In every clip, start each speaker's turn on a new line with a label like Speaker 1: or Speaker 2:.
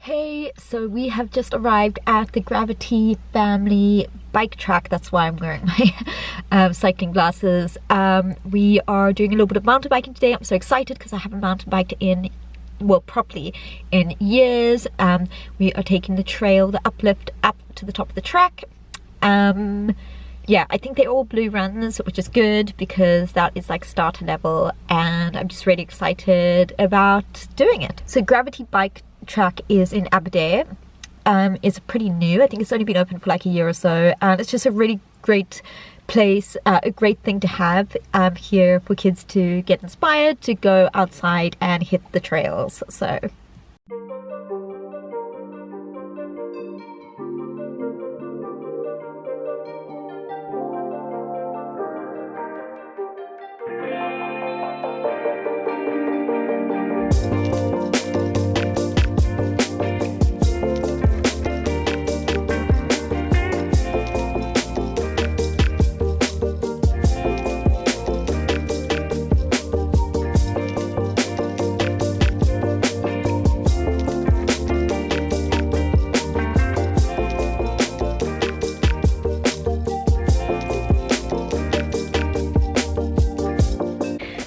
Speaker 1: Hey, so we have just arrived at the Gravity family bike track. That's why I'm wearing my cycling glasses. We are doing a little bit of mountain biking today. I'm so excited because I haven't mountain biked properly in years. We are taking the trail, the uplift up to the top of the track. Yeah, I think they're all blue runs, which is good because that is like starter level, and I'm just really excited about doing it. So Gravity bike track is in Aberdare. It's pretty new. I think it's only been open for like a year or so, and it's just a really great place, a great thing to have here for kids to get inspired to go outside and hit the trails. So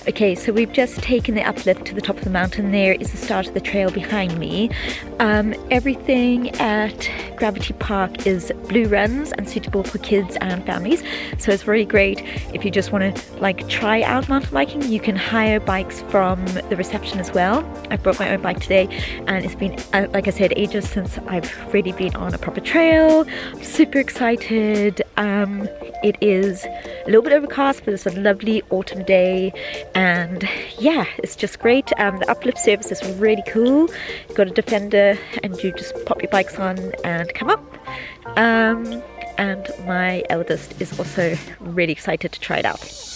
Speaker 1: okay, so we've just taken the uplift to the top of the mountain. There is the start of the trail behind me. Everything at Gravity Park is blue runs and suitable for kids and families. So it's really great if you just want to like try out mountain biking. You can hire bikes from the reception as well. I brought my own bike today, and it's been, like I said, ages since I've really been on a proper trail. I'm super excited. It is a little bit overcast, but it's a lovely autumn day, and yeah, it's just great. The uplift service is really cool. You've got a defender and you just pop your bikes on and come up. And my eldest is also really excited to try it out.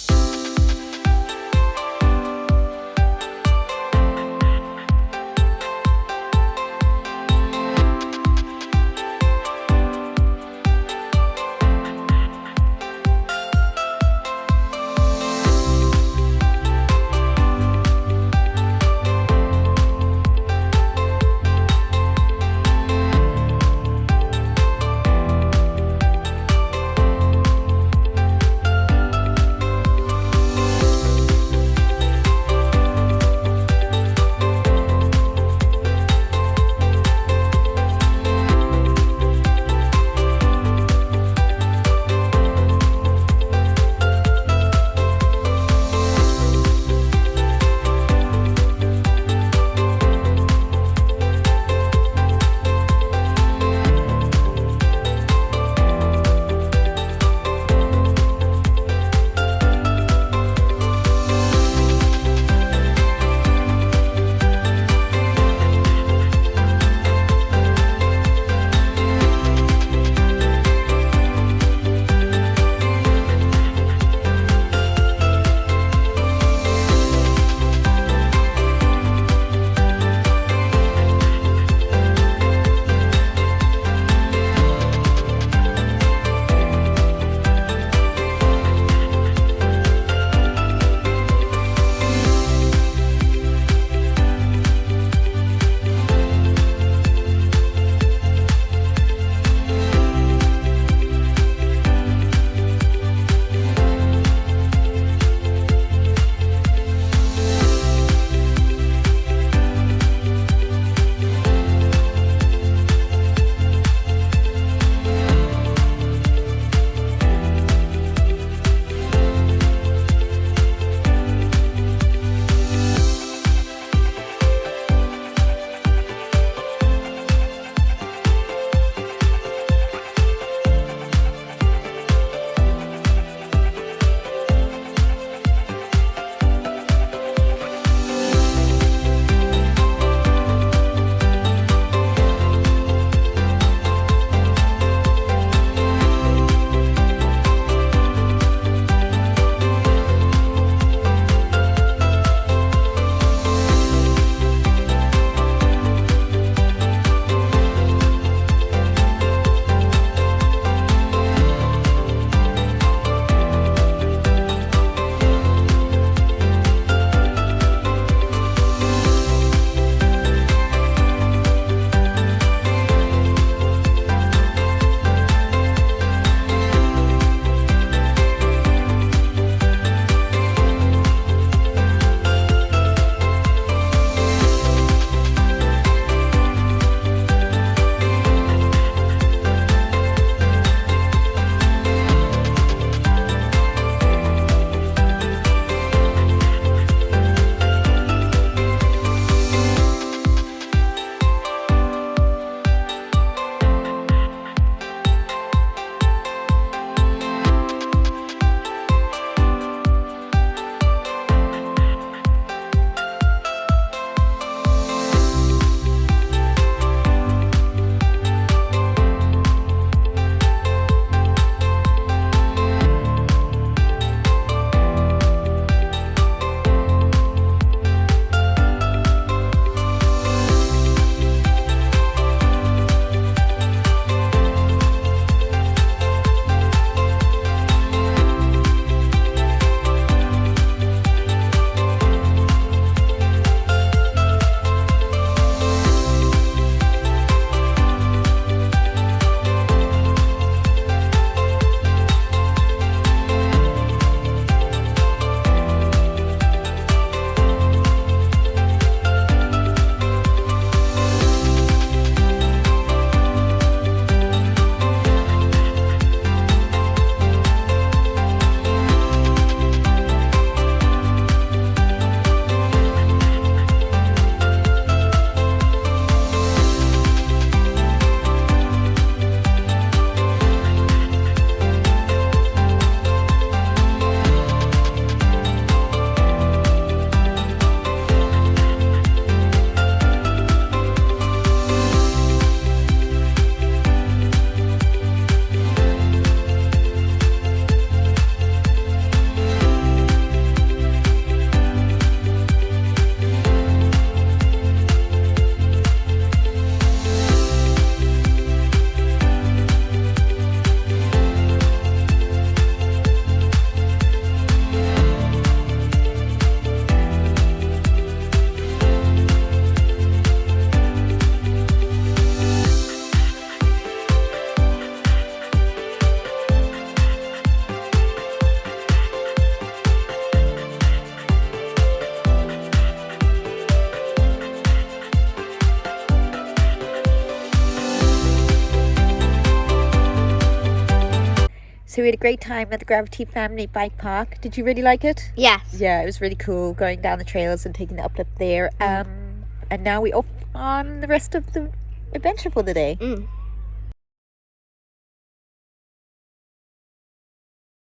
Speaker 1: So we had a great time at the Gravity Family Bike Park. Did you really like it?
Speaker 2: Yes.
Speaker 1: Yeah, it was really cool going down the trails and taking the uplift there. And now we're off on the rest of the adventure for the day.